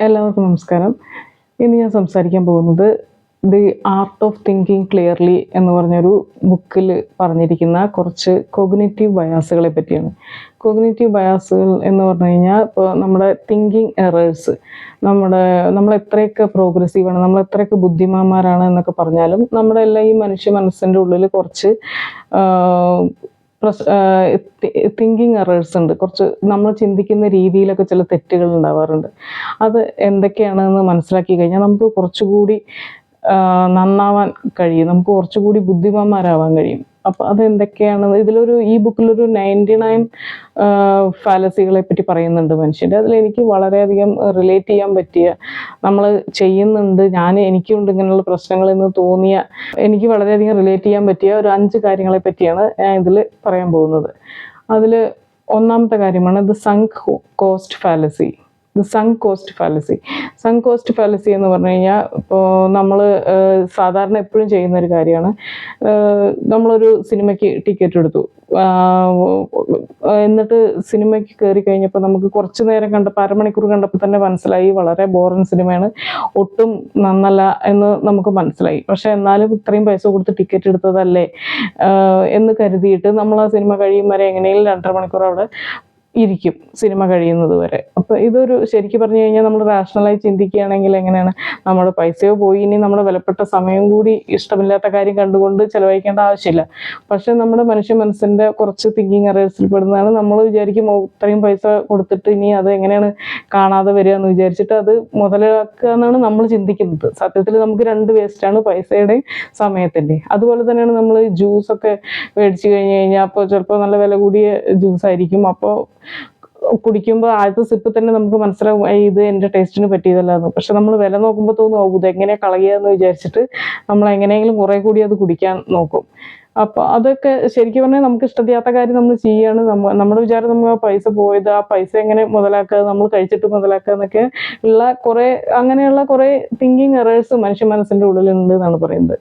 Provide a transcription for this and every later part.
എല്ലാവർക്കും നമസ്കാരം. ഇന്ന് ഞാൻ സംസാരിക്കാൻ പോകുന്നത് the art of thinking clearly എന്ന് പറഞ്ഞൊരു ബുക്കിൽ പറഞ്ഞിരിക്കുന്ന കുറച്ച് കോഗ്നിറ്റീവ് ബയാസുകളെ പറ്റിയാണ്. കോഗ്നിറ്റീവ് ബയാസുകൾ എന്ന് പറഞ്ഞു കഴിഞ്ഞാൽ ഇപ്പോൾ നമ്മുടെ തിങ്കിങ് എറേഴ്സ്, നമ്മൾ എത്രയൊക്കെ പ്രോഗ്രസീവാണ്, നമ്മൾ എത്രയൊക്കെ ബുദ്ധിമാന്മാരാണ് എന്നൊക്കെ പറഞ്ഞാലും നമ്മുടെ എല്ലാം ഈ മനുഷ്യ മനസ്സിൻ്റെ ഉള്ളിൽ കുറച്ച് തിങ്കിങ് എറേഴ്സ് ഉണ്ട്. കുറച്ച് നമ്മൾ ചിന്തിക്കുന്ന രീതിയിലൊക്കെ ചില തെറ്റുകൾ ഉണ്ടാവാറുണ്ട്. അത് എന്തൊക്കെയാണെന്ന് മനസ്സിലാക്കി കഴിഞ്ഞാൽ നമുക്ക് കുറച്ചുകൂടി നന്നാവാൻ കഴിയും, നമുക്ക് കുറച്ചുകൂടി ബുദ്ധിമാന്മാരാവാൻ കഴിയും. അപ്പോൾ അതെന്തൊക്കെയാണെന്ന് ഈ ബുക്കിലൊരു 99 ഫാലസികളെ പറ്റി പറയുന്നുണ്ട് മനുഷ്യൻ്റെ. അതിലെനിക്ക് വളരെയധികം റിലേറ്റ് ചെയ്യാൻ പറ്റിയ, നമ്മൾ ചെയ്യുന്നുണ്ട്, എനിക്കുണ്ട് ഇങ്ങനെയുള്ള പ്രശ്നങ്ങൾ എന്ന് തോന്നിയ, എനിക്ക് വളരെയധികം റിലേറ്റ് ചെയ്യാൻ പറ്റിയ ഒരു 5 കാര്യങ്ങളെ പറ്റിയാണ് ഞാൻ ഇതിൽ പറയാൻ പോകുന്നത്. അതിൽ ഒന്നാമത്തെ കാര്യമാണ് സങ്ക് കോസ്റ്റ് ഫാലസി എന്ന് പറഞ്ഞു കഴിഞ്ഞാൽ, ഇപ്പോൾ നമ്മൾ സാധാരണ എപ്പോഴും ചെയ്യുന്ന ഒരു കാര്യമാണ്. നമ്മളൊരു സിനിമയ്ക്ക് ടിക്കറ്റ് എടുത്തു, എന്നിട്ട് സിനിമയ്ക്ക് കയറി കഴിഞ്ഞപ്പോൾ നമുക്ക് കുറച്ച് നേരം കണ്ടപ്പോൾ, അരമണിക്കൂർ കണ്ടപ്പോൾ തന്നെ മനസ്സിലായി വളരെ ബോറിങ് സിനിമയാണ്, ഒട്ടും നന്നല്ല എന്ന് നമുക്ക് മനസ്സിലായി. പക്ഷെ എന്നാലും ഇത്രയും പൈസ കൊടുത്ത് ടിക്കറ്റ് എടുത്തതല്ലേ എന്ന് കരുതിയിട്ട് നമ്മൾ ആ സിനിമ കഴിയും വരെ എങ്ങനെയും 2.5 മണിക്കൂർ അവിടെ ഇരിക്കും, സിനിമ കഴിയുന്നത് വരെ. അപ്പോൾ ഇതൊരു ശരിക്കും പറഞ്ഞു കഴിഞ്ഞാൽ നമ്മൾ റാഷണലായി ചിന്തിക്കുകയാണെങ്കിൽ എങ്ങനെയാണ്, നമ്മുടെ പൈസയോ പോയി, ഇനി നമ്മുടെ വിലപ്പെട്ട സമയം കൂടി ഇഷ്ടമില്ലാത്ത കാര്യം കണ്ടുകൊണ്ട് ചിലവഴിക്കേണ്ട ആവശ്യമില്ല. പക്ഷെ നമ്മുടെ മനുഷ്യ മനസ്സിൻ്റെ കുറച്ച് തിങ്കിങ് എറേഴ്സിൽ പെടുന്നതാണ്. നമ്മൾ വിചാരിക്കും ഇത്രയും പൈസ കൊടുത്തിട്ട് ഇനി അത് എങ്ങനെയാണ് കാണാതെ വരിക എന്ന് വിചാരിച്ചിട്ട് അത് മുതലാക്കുക എന്നാണ് നമ്മൾ ചിന്തിക്കുന്നത്. സത്യത്തിൽ നമുക്ക് 2 വേസ്റ്റാണ്, പൈസയുടെയും സമയത്തിൻ്റെയും. അതുപോലെ തന്നെയാണ് നമ്മൾ ജ്യൂസൊക്കെ മേടിച്ച് കഴിഞ്ഞ് കഴിഞ്ഞാൽ, അപ്പോൾ ചിലപ്പോൾ നല്ല വില കൂടിയ ജ്യൂസ് ആയിരിക്കും. അപ്പോൾ കുടിക്കുമ്പോൾ ആദ്യത്തെ സിപ്പ് തന്നെ നമുക്ക് മനസ്സിലാവും ഇത് എൻ്റെ ടേസ്റ്റിന് പറ്റിയതല്ലാന്ന്. പക്ഷെ നമ്മൾ വില നോക്കുമ്പോൾ തോന്നും ഇത് എങ്ങനെയാണ് കളയുക എന്ന് വിചാരിച്ചിട്ട് നമ്മൾ എങ്ങനെയെങ്കിലും കുറേ കൂടി അത് കുടിക്കാൻ നോക്കും. അപ്പോൾ അതൊക്കെ ശരിക്കും പറഞ്ഞാൽ നമുക്ക് ഇഷ്ടമില്ലാത്ത കാര്യം നമ്മൾ ചെയ്യുകയാണ്. നമ്മുടെ വിചാരം നമ്മൾ പൈസ പോയത്, ആ പൈസ എങ്ങനെ മുതലാക്കുക, നമ്മൾ കഴിച്ചിട്ട് മുതലാക്കുക എന്നൊക്കെ ഉള്ള അങ്ങനെയുള്ള കുറേ തിങ്കിങ് എറേഴ്സ് മനുഷ്യ മനസ്സിൻ്റെ ഉള്ളിലുണ്ട് എന്നാണ് പറയുന്നത്.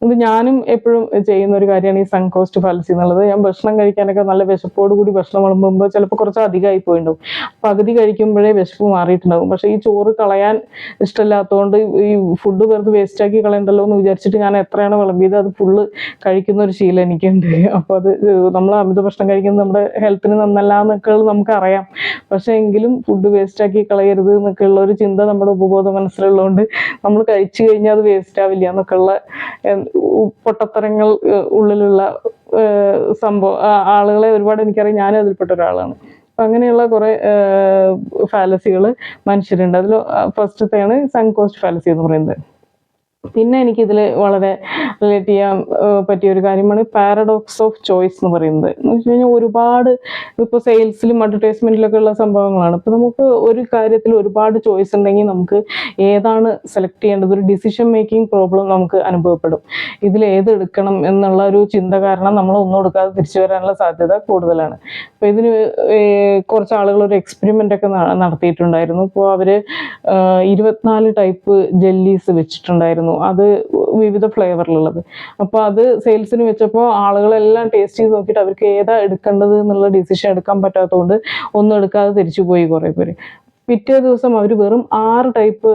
ഇത് ഞാനും എപ്പോഴും ചെയ്യുന്ന ഒരു കാര്യമാണ് ഈ സങ്ക് കോസ്റ്റ് ഫാലസി എന്നുള്ളത്. ഞാൻ ഭക്ഷണം കഴിക്കാനൊക്കെ നല്ല വിശപ്പോട് കൂടി ഭക്ഷണം വിളമ്പുമ്പോൾ ചിലപ്പോൾ കുറച്ച് അധികമായി പോയിട്ടുണ്ടാവും. പകുതി കഴിക്കുമ്പോഴേ വിശപ്പ് മാറിയിട്ടുണ്ടാവും. പക്ഷേ ഈ ചോറ് കളയാൻ ഇഷ്ടമില്ലാത്തതുകൊണ്ട്, ഈ ഫുഡ് വെറുതെ വേസ്റ്റാക്കി കളയണ്ടല്ലോ എന്ന് വിചാരിച്ചിട്ട് ഞാൻ എത്രയാണ് വിളമ്പിയത് അത് ഫുള്ള് കഴിക്കുന്ന ഒരു ശീലം എനിക്കുണ്ട്. അപ്പോൾ അത് നമ്മൾ അമിത ഭക്ഷണം കഴിക്കുന്നത് നമ്മുടെ ഹെൽത്തിന് നന്നല്ല എന്നൊക്കെ നമുക്കറിയാം. പക്ഷേ എങ്കിലും ഫുഡ് വേസ്റ്റാക്കി കളയരുത് എന്നൊക്കെ ഉള്ള ഒരു ചിന്ത നമ്മുടെ ഉപബോധ മനസ്സിലുള്ളതുകൊണ്ട് നമ്മൾ കഴിച്ചു കഴിഞ്ഞാൽ അത് വേസ്റ്റ് ആവില്ല എന്നൊക്കെയുള്ള പൊട്ടത്തരങ്ങൾ ഉള്ളിലുള്ള ആളുകളെ ഒരുപാട് എനിക്കറിയാം. ഞാനും അതിൽപ്പെട്ട ഒരാളാണ്. അപ്പം അങ്ങനെയുള്ള കുറേ ഫാലസികൾ മനുഷ്യരുണ്ട്. അതിൽ ഫസ്റ്റത്തെയാണ് സങ്ക് കോസ്റ്റ് ഫാലസി എന്ന് പറയുന്നത്. പിന്നെ എനിക്കിതിൽ വളരെ റിലേറ്റ് ചെയ്യാൻ പറ്റിയൊരു കാര്യമാണ് പാരഡോക്സ് ഓഫ് ചോയ്സ് എന്ന് പറയുന്നത്. എന്ന് വെച്ച് കഴിഞ്ഞാൽ ഒരുപാട് ഇപ്പോൾ സെയിൽസിലും അഡ്വർടൈസ്മെൻറ്റിലൊക്കെ ഉള്ള സംഭവങ്ങളാണ്. ഇപ്പോൾ നമുക്ക് ഒരു കാര്യത്തിൽ ഒരുപാട് ചോയ്സ് ഉണ്ടെങ്കിൽ നമുക്ക് ഏതാണ് സെലക്ട് ചെയ്യേണ്ടത്, ഒരു ഡിസിഷൻ മേക്കിംഗ് പ്രോബ്ലം നമുക്ക് അനുഭവപ്പെടും. ഇതിൽ ഏത് എടുക്കണം എന്നുള്ള ഒരു ചിന്ത കാരണം നമ്മൾ ഒന്നും എടുക്കാതെ തിരിച്ചു വരാനുള്ള സാധ്യത കൂടുതലാണ്. അപ്പോൾ ഇതിന് കുറച്ച് ആളുകൾ ഒരു എക്സ്പെരിമെൻ്റ് ഒക്കെ നടത്തിയിട്ടുണ്ടായിരുന്നു. ഇപ്പോൾ അവർ 24 ടൈപ്പ് ജെല്ലീസ് വെച്ചിട്ടുണ്ടായിരുന്നു, അത് വിവിധ ഫ്ലേവറിലുള്ളത്. അപ്പോൾ അത് സെയിൽസിന് വെച്ചപ്പോൾ ആളുകളെല്ലാം ടേസ്റ്റ് ചെയ്ത് നോക്കിയിട്ട് അവർക്ക് ഏതാ എടുക്കേണ്ടത് എന്നുള്ള ഡിസിഷൻ എടുക്കാൻ പറ്റാത്തതുകൊണ്ട് ഒന്നും എടുക്കാതെ തിരിച്ചു പോയി കുറേ പേര്. പിറ്റേ ദിവസം അവർ വെറും 6 ടൈപ്പ്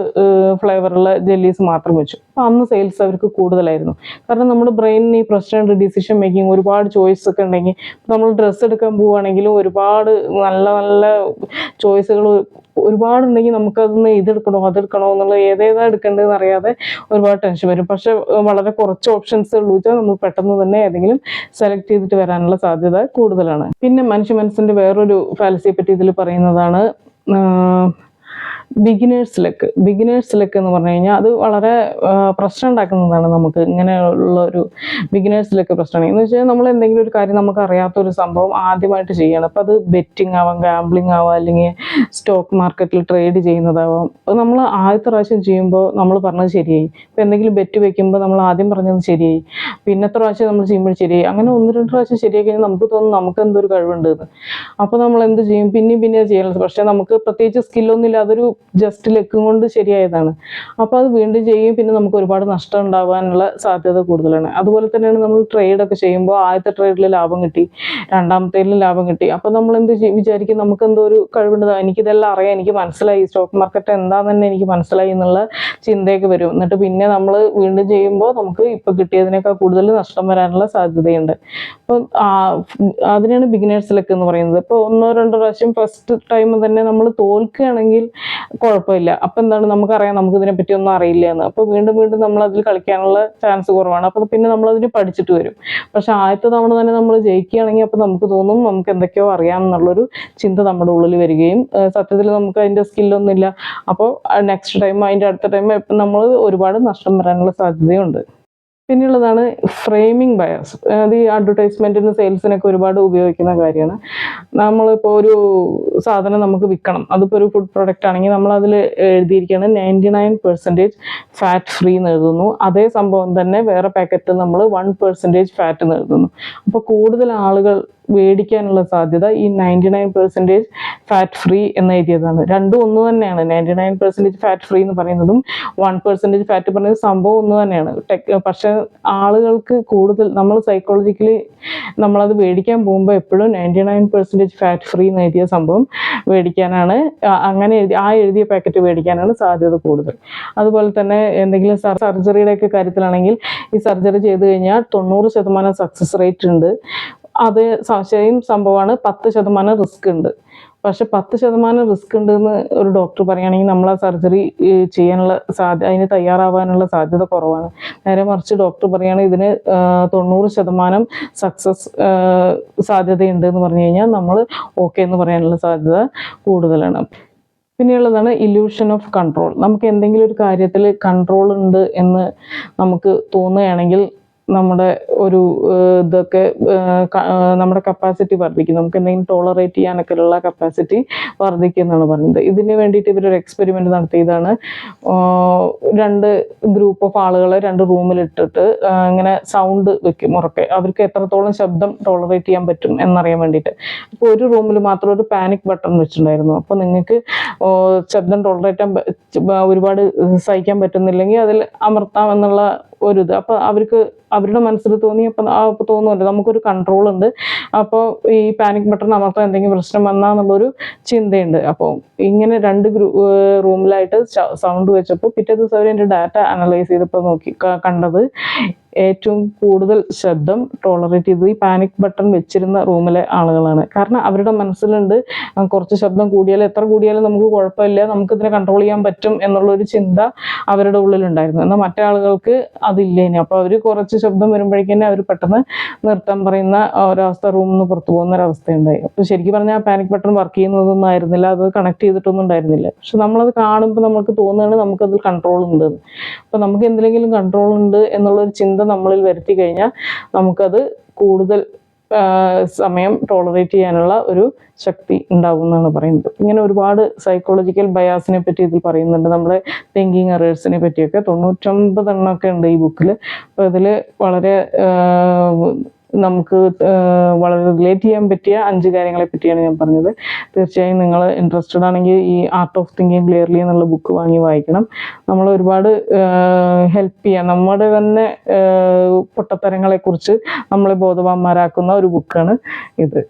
ഫ്ലേവറുള്ള ജെല്ലീസ് മാത്രം വെച്ചു. അപ്പം അന്ന് സെയിൽസ് അവർക്ക് കൂടുതലായിരുന്നു. കാരണം നമ്മുടെ ബ്രെയിനിന് ഈ പ്രശ്നമുണ്ട്, ഡിസിഷൻ മേക്കിംഗ്, ഒരുപാട് ചോയ്സ് ഒക്കെ ഉണ്ടെങ്കിൽ. നമ്മൾ ഡ്രസ്സ് എടുക്കാൻ പോവുകയാണെങ്കിലും ഒരുപാട് നല്ല നല്ല ചോയ്സുകൾ ഒരുപാടുണ്ടെങ്കിൽ നമുക്കതൊന്ന് ഇതെടുക്കണോ അതെടുക്കണോ എന്നുള്ള ഏതേതാ എടുക്കേണ്ടതെന്ന് അറിയാതെ ഒരുപാട് ടെൻഷൻ വരും. പക്ഷെ വളരെ കുറച്ച് ഓപ്ഷൻസ് ഉള്ളൂ വെച്ചാൽ നമ്മൾ പെട്ടെന്ന് തന്നെ ഏതെങ്കിലും സെലക്ട് ചെയ്തിട്ട് വരാനുള്ള സാധ്യത കൂടുതലാണ്. പിന്നെ മനുഷ്യ മനസ്സിൻ്റെ വേറൊരു ഫാലസിയെ പറ്റി ഇതിൽ പറയുന്നതാണ് ബിഗിനേഴ്സ് ലക്ക് എന്ന് പറഞ്ഞു കഴിഞ്ഞാൽ അത് വളരെ പ്രശ്നം ഉണ്ടാക്കുന്നതാണ് നമുക്ക്. ഇങ്ങനെയുള്ള ഒരു ബിഗിനേഴ്സ് ലക്ക് പ്രശ്നമാണ് എന്ന് വെച്ചാൽ, നമ്മൾ എന്തെങ്കിലും ഒരു കാര്യം നമുക്ക് അറിയാത്തൊരു സംഭവം ആദ്യമായിട്ട് ചെയ്യണം. അപ്പോൾ അത് ബെറ്റിംഗ് ആവാം, ഗാംബ്ലിംഗ് ആവാം, അല്ലെങ്കിൽ സ്റ്റോക്ക് മാർക്കറ്റിൽ ട്രേഡ് ചെയ്യുന്നതാവാം. അപ്പോൾ നമ്മൾ ആദ്യത്തെ പ്രാവശ്യം ചെയ്യുമ്പോൾ നമ്മൾ പറഞ്ഞത് ശരിയായി. ഇപ്പോൾ എന്തെങ്കിലും ബെറ്റ് വെക്കുമ്പോൾ നമ്മൾ ആദ്യം പറഞ്ഞത് ശരിയായി, പിന്നത്തെ പ്രാവശ്യം നമ്മൾ ചെയ്യുമ്പോൾ ശരിയായി. അങ്ങനെ 1-2 പ്രാവശ്യം ശരിയായി കഴിഞ്ഞാൽ നമുക്ക് തോന്നും നമുക്ക് എന്തൊരു കഴിവുണ്ട് എന്ന്. അപ്പോൾ നമ്മൾ എന്ത് ചെയ്യും, പിന്നെ ചെയ്യാനുള്ളത്. പക്ഷേ നമുക്ക് പ്രത്യേകിച്ച് സ്കില്ലൊന്നും ഇല്ല, അതൊരു ജസ്റ്റ് ലെക്കും കൊണ്ട് ശരിയായതാണ്. അപ്പോൾ അത് വീണ്ടും ചെയ്യും, പിന്നെ നമുക്ക് ഒരുപാട് നഷ്ടം ഉണ്ടാകാനുള്ള സാധ്യത കൂടുതലാണ്. അതുപോലെ തന്നെയാണ് നമ്മൾ ട്രേഡൊക്കെ ചെയ്യുമ്പോൾ ആദ്യത്തെ ട്രേഡിൽ ലാഭം കിട്ടി, രണ്ടാമത്തേതിൽ ലാഭം കിട്ടി. അപ്പോൾ നമ്മൾ എന്ത് വിചാരിക്കും, നമുക്ക് എന്തോ ഒരു കഴിവുണ്ട്, എനിക്കിതെല്ലാം അറിയാം, എനിക്ക് മനസ്സിലായി സ്റ്റോക്ക് മാർക്കറ്റ് എന്താണെന്ന് തന്നെ എനിക്ക് മനസ്സിലായി എന്നുള്ള ചിന്തയൊക്കെ വരും. എന്നിട്ട് പിന്നെ നമ്മൾ വീണ്ടും ചെയ്യുമ്പോൾ നമുക്ക് ഇപ്പോൾ കിട്ടിയതിനേക്കാൾ കൂടുതൽ നഷ്ടം വരാനുള്ള സാധ്യതയുണ്ട്. അപ്പം അതിനാണ് ബിഗിനേഴ്സ് ലെക്ക് എന്ന് പറയുന്നത്. ഇപ്പോൾ 1-2 പ്രാവശ്യം ഫസ്റ്റ് ടൈം തന്നെ നമ്മൾ തോൽക്കുകയാണെങ്കിൽ കുഴപ്പമില്ല. അപ്പം എന്താണ്, നമുക്കറിയാം നമുക്ക് ഇതിനെപ്പറ്റി ഒന്നും അറിയില്ല എന്ന്. അപ്പോൾ വീണ്ടും വീണ്ടും നമ്മൾ അതിൽ കളിക്കാനുള്ള ചാൻസ് കുറവാണ്. അപ്പോൾ പിന്നെ നമ്മളതിന് പഠിച്ചിട്ട് വരും. പക്ഷെ ആദ്യത്തെ തവണ തന്നെ നമ്മൾ ജയിക്കുകയാണെങ്കിൽ അപ്പോൾ നമുക്ക് തോന്നും നമുക്ക് എന്തൊക്കെയോ അറിയാം എന്നുള്ളൊരു ചിന്ത നമ്മുടെ ഉള്ളിൽ വരികയും സത്യത്തിൽ നമുക്ക് അതിൻ്റെ സ്കില്ലൊന്നുമില്ല. അപ്പോൾ നെക്സ്റ്റ് ടൈം അതിൻ്റെ അടുത്ത ടൈം നമ്മൾ ഒരുപാട് നഷ്ടം വരാനുള്ള സാധ്യതയുണ്ട്. പിന്നെയുള്ളതാണ് ഫ്രെയിമിംഗ് ബയസ്. അത് ഈ അഡ്വർടൈസ്മെൻറ്റിന് സെയിൽസിനൊക്കെ ഒരുപാട് ഉപയോഗിക്കുന്ന കാര്യമാണ്. നമ്മളിപ്പോൾ ഒരു സാധനം നമുക്ക് വിൽക്കണം, അതിപ്പോൾ ഒരു ഫുഡ് പ്രൊഡക്റ്റ് ആണെങ്കിൽ നമ്മളതിൽ എഴുതിയിരിക്കുകയാണ് 99% ഫാറ്റ് ഫ്രീ എന്ന് എഴുതുന്നു. അതേ സംഭവം തന്നെ വേറെ പാക്കറ്റിൽ നമ്മൾ 1% ഫാറ്റ് എന്ന് എഴുതുന്നു. അപ്പോൾ കൂടുതൽ ആളുകൾ മേടിക്കാനുള്ള സാധ്യത ഈ 99% ഫാറ്റ് ഫ്രീ എന്ന് എഴുതിയതാണ്. രണ്ടും ഒന്ന് തന്നെയാണ്. 99% ഫാറ്റ് ഫ്രീ എന്ന് പറയുന്നതും 1% ഫാറ്റ് പറയുന്നത് സംഭവം ഒന്ന് തന്നെയാണ്. പക്ഷെ ആളുകൾക്ക് കൂടുതൽ നമ്മൾ സൈക്കോളജിക്കലി നമ്മളത് മേടിക്കാൻ പോകുമ്പോൾ എപ്പോഴും 99% ഫാറ്റ് ഫ്രീ എന്ന് എഴുതിയ സംഭവം മേടിക്കാനാണ്, അങ്ങനെ എഴുതിയ പാക്കറ്റ് മേടിക്കാനാണ് സാധ്യത കൂടുതൽ. അതുപോലെ തന്നെ എന്തെങ്കിലും സർജറിയുടെയൊക്കെ കാര്യത്തിലാണെങ്കിൽ ഈ സർജറി ചെയ്ത് കഴിഞ്ഞാൽ 90% സക്സസ് റേറ്റ് ഉണ്ട്. അത് സെയിം സംഭവമാണ്, 10% റിസ്ക് ഉണ്ട്. പക്ഷെ 10% റിസ്ക് ഉണ്ടെന്ന് ഒരു ഡോക്ടർ പറയുകയാണെങ്കിൽ നമ്മൾ ആ സർജറി ചെയ്യാനുള്ള അതിന് തയ്യാറാവാനുള്ള സാധ്യത കുറവാണ്. നേരെ മറിച്ച് ഡോക്ടർ പറയുകയാണെങ്കിൽ ഇതിന് 90% സക്സസ് സാധ്യതയുണ്ട് എന്ന് പറഞ്ഞു കഴിഞ്ഞാൽ നമ്മൾ ഓക്കെ എന്ന് പറയാനുള്ള സാധ്യത കൂടുതലാണ്. പിന്നെയുള്ളതാണ് ഇല്യൂഷൻ ഓഫ് കൺട്രോൾ. നമുക്ക് എന്തെങ്കിലും ഒരു കാര്യത്തിൽ കൺട്രോൾ ഉണ്ട് എന്ന് നമുക്ക് തോന്നുകയാണെങ്കിൽ നമ്മുടെ ഒരു ഇതൊക്കെ നമ്മുടെ കപ്പാസിറ്റി വർദ്ധിക്കും. നമുക്ക് എന്തെങ്കിലും ടോളറേറ്റ് ചെയ്യാനൊക്കെ ഉള്ള കപ്പാസിറ്റി വർദ്ധിക്കും എന്നാണ് പറയുന്നത്. ഇതിന് വേണ്ടിയിട്ട് ഇവരൊരു എക്സ്പെരിമെൻറ്റ് നടത്തിയതാണ്. 2 ഗ്രൂപ്പ് ഓഫ് ആളുകളെ 2 റൂമിലിട്ടിട്ട് ഇങ്ങനെ സൗണ്ട് വെക്കും ഉറക്കെ. അവർക്ക് എത്രത്തോളം ശബ്ദം ടോളറേറ്റ് ചെയ്യാൻ പറ്റും എന്നറിയാൻ വേണ്ടിയിട്ട്. അപ്പോൾ ഒരു റൂമിൽ മാത്രം ഒരു പാനിക് ബട്ടൺ വെച്ചിട്ടുണ്ടായിരുന്നു. അപ്പോൾ നിങ്ങൾക്ക് ശബ്ദം ടോളറേറ്റ് ഒരുപാട് സഹിക്കാൻ പറ്റുന്നില്ലെങ്കിൽ അതിൽ അമർത്താം എന്നുള്ള ഒരിത്. അപ്പോൾ അവരുടെ മനസ്സിൽ തോന്നി. അപ്പോൾ തോന്നുമല്ലോ നമുക്കൊരു കൺട്രോൾ ഉണ്ട്, അപ്പോൾ ഈ പാനിക് ബട്ടൺ അമർത്താൻ എന്തെങ്കിലും പ്രശ്നം വന്നാന്നുള്ളൊരു ചിന്തയുണ്ട്. അപ്പോൾ ഇങ്ങനെ 2 റൂമിലായിട്ട് സൗണ്ട് വെച്ചപ്പോൾ പിറ്റേ ദിവസം അവർ എൻ്റെ ഡാറ്റ അനലൈസ് ചെയ്തപ്പോൾ കണ്ടത് ഏറ്റവും കൂടുതൽ ശബ്ദം ടോളറേറ്റ് ചെയ്തത് ഈ പാനിക് ബട്ടൺ വെച്ചിരുന്ന റൂമിലെ ആളുകളാണ്. കാരണം അവരുടെ മനസ്സിലുണ്ട് കുറച്ച് ശബ്ദം കൂടിയാലും എത്ര കൂടിയാലും നമുക്ക് കുഴപ്പമില്ല, നമുക്കിതിനെ കൺട്രോൾ ചെയ്യാൻ പറ്റും എന്നുള്ളൊരു ചിന്ത അവരുടെ ഉള്ളിലുണ്ടായിരുന്നു. എന്നാൽ മറ്റേ ആളുകൾക്ക് അതില്ലേനി. അപ്പോൾ അവർ കുറച്ച് ശബ്ദം വരുമ്പോഴേക്കും അവർ പെട്ടെന്ന് നിർത്താൻ പറയുന്ന ഒരവസ്ഥ, റൂമിൽ നിന്ന് പുറത്തു പോകുന്ന ഒരവസ്ഥയുണ്ടായി. അപ്പോൾ ശരിക്കും പറഞ്ഞാൽ ആ പാനിക് ബട്ടൺ വർക്ക് ചെയ്യുന്നതൊന്നും ആയിരുന്നില്ല, അത് കണക്ട് ചെയ്തിട്ടൊന്നും ഉണ്ടായിരുന്നില്ല. പക്ഷെ നമ്മളത് കാണുമ്പോൾ നമുക്ക് തോന്നുകയാണ് നമുക്കതിൽ കൺട്രോൾ ഉണ്ട്. അപ്പോൾ നമുക്ക് എന്തെങ്കിലും കൺട്രോൾ ഉണ്ട് എന്നുള്ളൊരു ചിന്ത നമ്മളിൽ വരുത്തി കഴിഞ്ഞാൽ നമുക്കത് കൂടുതൽ സമയം ടോളറേറ്റ് ചെയ്യാനുള്ള ഒരു ശക്തി ഉണ്ടാകും എന്നാണ് പറയുന്നത്. ഇങ്ങനെ ഒരുപാട് സൈക്കോളജിക്കൽ ബയാസിനെ പറ്റി ഇതിൽ പറയുന്നുണ്ട്. നമ്മുടെ തിങ്കിങ് എറേഴ്സിനെ പറ്റിയൊക്കെ 99 എണ്ണമൊക്കെ ഉണ്ട് ഈ ബുക്കിൽ. അപ്പോൾ ഇതിൽ വളരെ നമുക്ക് വളരെ റിലേറ്റ് ചെയ്യാൻ പറ്റിയ 5 കാര്യങ്ങളെ പറ്റിയാണ് ഞാൻ പറഞ്ഞത്. തീർച്ചയായും നിങ്ങൾ ഇൻട്രസ്റ്റഡ് ആണെങ്കിൽ ഈ ആർട്ട് ഓഫ് തിങ്കിങ് ക്ലിയർലി എന്നുള്ള ബുക്ക് വാങ്ങി വായിക്കണം. നമ്മൾ ഒരുപാട് ഹെൽപ്പ് ചെയ്യാൻ, നമ്മുടെ തന്നെ പൊട്ടത്തരങ്ങളെക്കുറിച്ച് നമ്മളെ ബോധവാന്മാരാക്കുന്ന ഒരു ബുക്കാണ് ഇത്.